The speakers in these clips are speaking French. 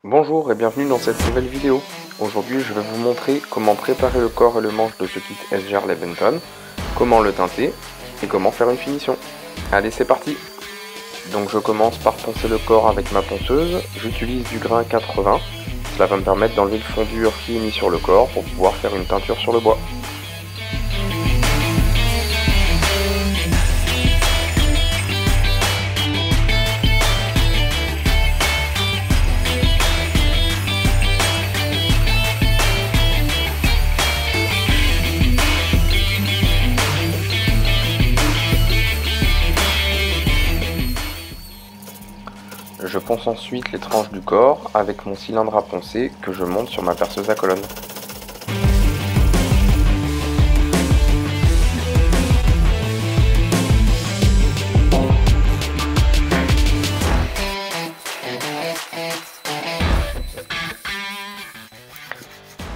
Bonjour et bienvenue dans cette nouvelle vidéo. Aujourd'hui je vais vous montrer comment préparer le corps et le manche de ce kit SGR Leventon, comment le teinter et comment faire une finition. Allez, c'est parti. Donc je commence par poncer le corps avec ma ponceuse, j'utilise du grain 80, cela va me permettre d'enlever le fondure qui est mis sur le corps pour pouvoir faire une teinture sur le bois. Je ponce ensuite les tranches du corps avec mon cylindre à poncer que je monte sur ma perceuse à colonne.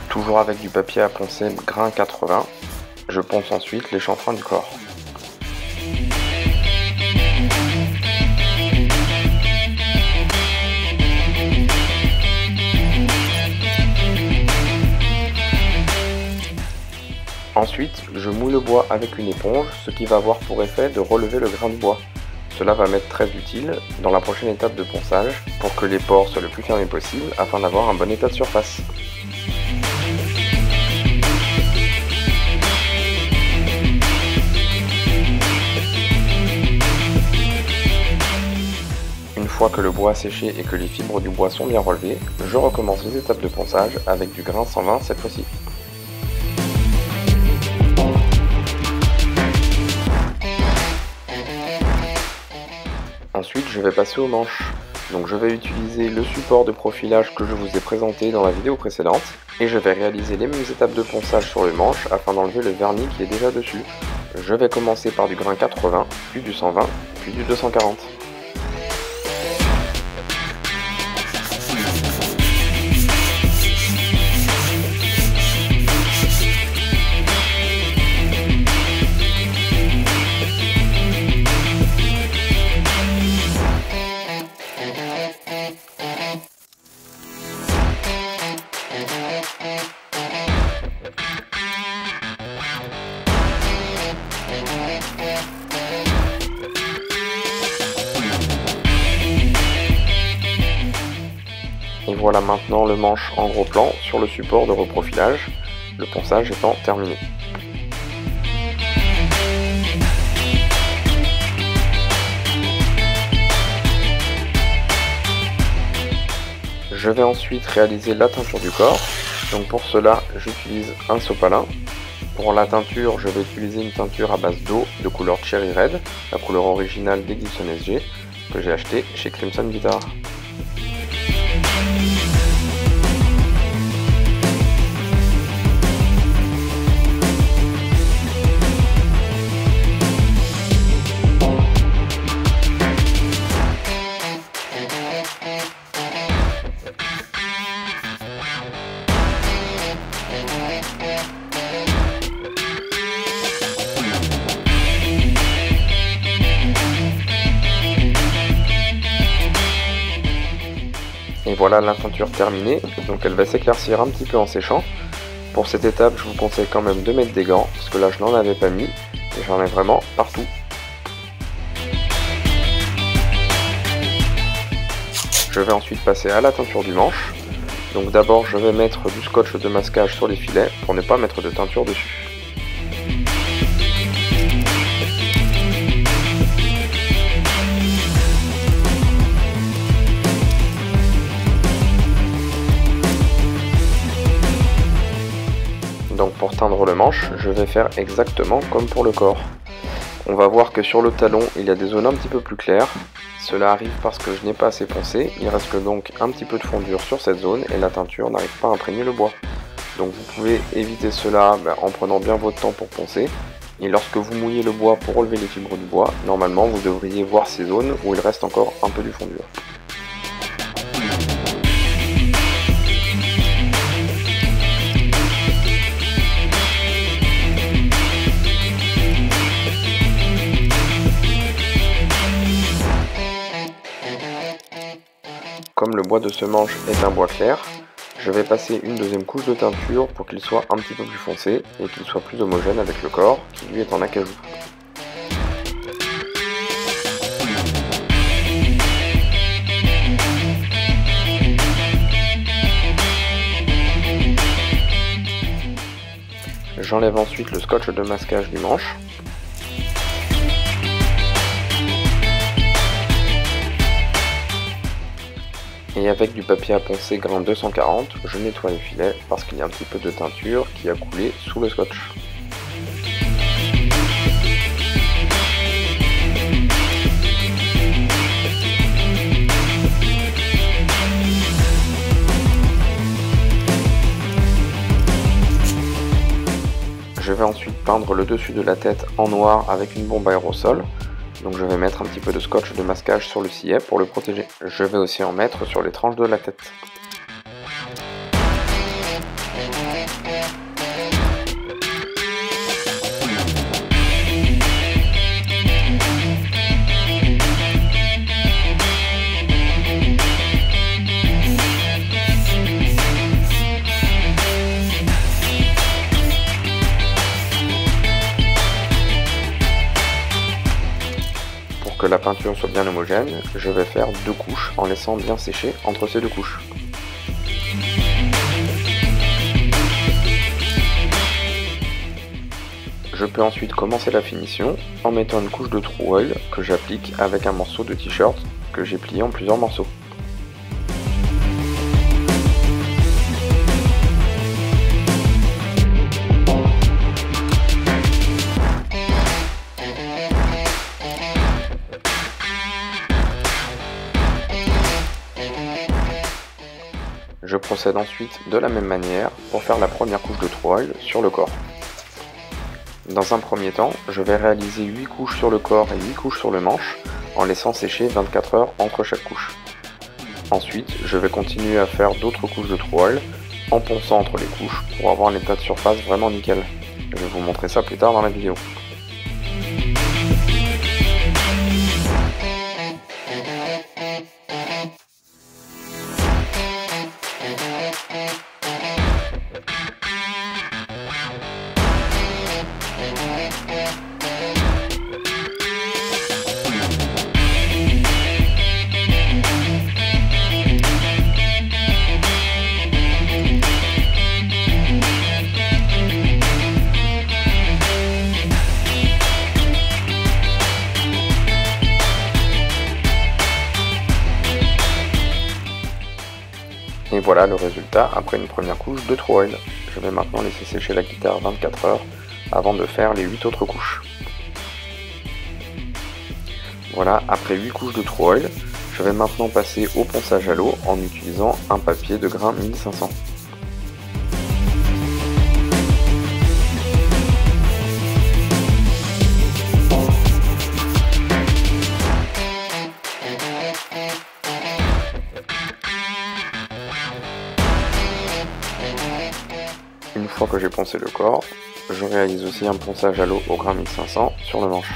Toujours avec du papier à poncer grain 80, je ponce ensuite les chanfreins du corps. Ensuite, je mouille le bois avec une éponge, ce qui va avoir pour effet de relever le grain de bois. Cela va m'être très utile dans la prochaine étape de ponçage pour que les pores soient le plus fermés possible afin d'avoir un bon état de surface. Une fois que le bois a séché et que les fibres du bois sont bien relevées, je recommence les étapes de ponçage avec du grain 120 cette fois-ci. Ensuite, je vais passer aux manches. Donc je vais utiliser le support de profilage que je vous ai présenté dans la vidéo précédente et je vais réaliser les mêmes étapes de ponçage sur les manches afin d'enlever le vernis qui est déjà dessus. Je vais commencer par du grain 80, puis du 120, puis du 240. Et voilà maintenant le manche en gros plan sur le support de reprofilage, le ponçage étant terminé. Je vais ensuite réaliser la teinture du corps, donc pour cela j'utilise un sopalin. Pour la teinture, je vais utiliser une teinture à base d'eau de couleur Cherry Red, la couleur originale des Gibson SG, que j'ai acheté chez Crimson Guitar. Et voilà la teinture terminée, donc elle va s'éclaircir un petit peu en séchant. Pour cette étape, je vous conseille quand même de mettre des gants, parce que là je n'en avais pas mis, et j'en ai vraiment partout. Je vais ensuite passer à la teinture du manche. Donc d'abord je vais mettre du scotch de masquage sur les filets, pour ne pas mettre de teinture dessus. Donc pour teindre le manche, je vais faire exactement comme pour le corps. On va voir que sur le talon, il y a des zones un petit peu plus claires. Cela arrive parce que je n'ai pas assez poncé, il reste donc un petit peu de fondure sur cette zone et la teinture n'arrive pas à imprégner le bois. Donc vous pouvez éviter cela en prenant bien votre temps pour poncer. Et lorsque vous mouillez le bois pour relever les fibres du bois, normalement vous devriez voir ces zones où il reste encore un peu de fondure. comme le bois de ce manche est un bois clair, je vais passer une deuxième couche de teinture pour qu'il soit un petit peu plus foncé et qu'il soit plus homogène avec le corps qui lui est en acajou. J'enlève ensuite le scotch de masquage du manche. Et avec du papier à poncer grain 240, je nettoie les filets parce qu'il y a un petit peu de teinture qui a coulé sous le scotch. Je vais ensuite peindre le dessus de la tête en noir avec une bombe aérosol. Donc je vais mettre un petit peu de scotch de masquage sur le sillet pour le protéger. Je vais aussi en mettre sur les tranches de la tête. Pour que la peinture soit bien homogène, je vais faire 2 couches en laissant bien sécher entre ces 2 couches. Je peux ensuite commencer la finition en mettant une couche de True Oil que j'applique avec un morceau de t-shirt que j'ai plié en plusieurs morceaux. Je procède ensuite de la même manière pour faire la première couche de True Oil sur le corps. Dans un premier temps, je vais réaliser 8 couches sur le corps et 8 couches sur le manche, en laissant sécher 24 heures entre chaque couche. Ensuite, je vais continuer à faire d'autres couches de True Oil, en ponçant entre les couches pour avoir un état de surface vraiment nickel. Je vais vous montrer ça plus tard dans la vidéo. Et voilà le résultat après une première couche de True Oil. Je vais maintenant laisser sécher la guitare 24 heures avant de faire les 8 autres couches. Voilà, après 8 couches de True Oil, je vais maintenant passer au ponçage à l'eau en utilisant un papier de grain 1500. Une fois que j'ai poncé le corps, je réalise aussi un ponçage à l'eau au grain 1500 sur le manche.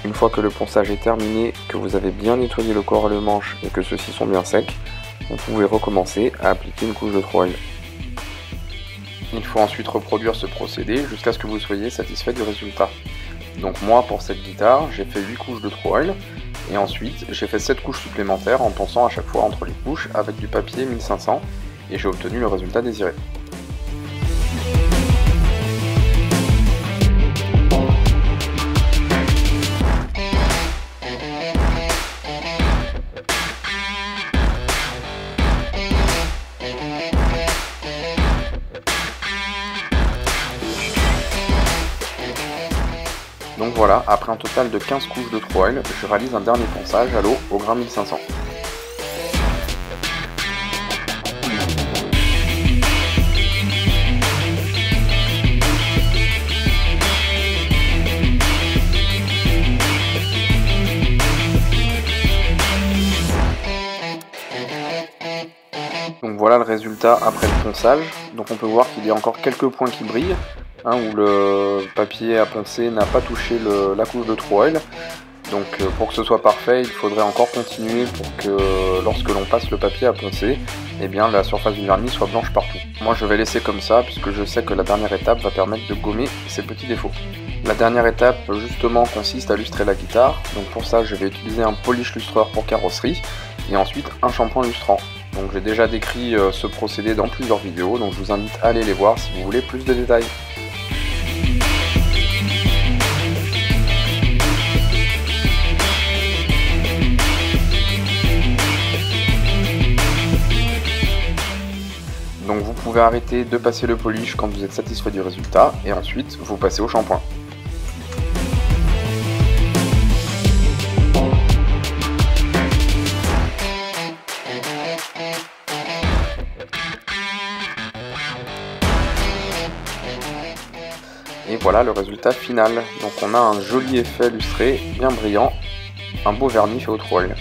Une fois que le ponçage est terminé, que vous avez bien nettoyé le corps et le manche et que ceux-ci sont bien secs, vous pouvez recommencer à appliquer une couche de True Oil. Il faut ensuite reproduire ce procédé jusqu'à ce que vous soyez satisfait du résultat. Donc moi pour cette guitare, j'ai fait 8 couches de True Oil et ensuite j'ai fait 7 couches supplémentaires en ponçant à chaque fois entre les couches avec du papier 1500 et j'ai obtenu le résultat désiré. Donc voilà, après un total de 15 couches de True Oil, je réalise un dernier ponçage à l'eau au grain 1500. Donc voilà le résultat après le ponçage. Donc on peut voir qu'il y a encore quelques points qui brillent, hein, où le papier à poncer n'a pas touché la couche de Tro-Oil. Donc pour que ce soit parfait, il faudrait encore continuer pour que lorsque l'on passe le papier à poncer, eh bien la surface du vernis soit blanche partout. Moi je vais laisser comme ça puisque je sais que la dernière étape va permettre de gommer ces petits défauts. La dernière étape justement consiste à lustrer la guitare. Donc pour ça je vais utiliser un polish lustreur pour carrosserie et ensuite un shampoing lustrant. Donc j'ai déjà décrit ce procédé dans plusieurs vidéos, donc je vous invite à aller les voir si vous voulez plus de détails. Donc vous pouvez arrêter de passer le polish quand vous êtes satisfait du résultat et ensuite vous passez au shampoing. Et voilà le résultat final. Donc on a un joli effet lustré, bien brillant, un beau vernis fait au Tro-Oil.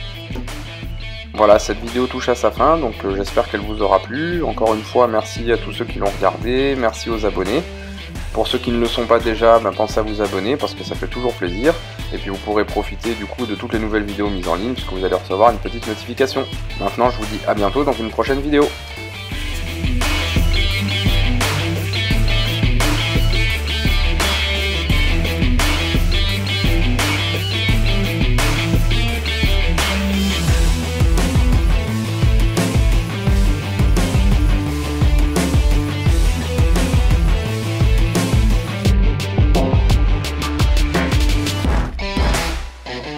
Voilà, cette vidéo touche à sa fin, donc j'espère qu'elle vous aura plu. Encore une fois, merci à tous ceux qui l'ont regardé, merci aux abonnés. Pour ceux qui ne le sont pas déjà, pensez à vous abonner parce que ça fait toujours plaisir. Et puis vous pourrez profiter du coup de toutes les nouvelles vidéos mises en ligne puisque vous allez recevoir une petite notification. Maintenant, je vous dis à bientôt dans une prochaine vidéo.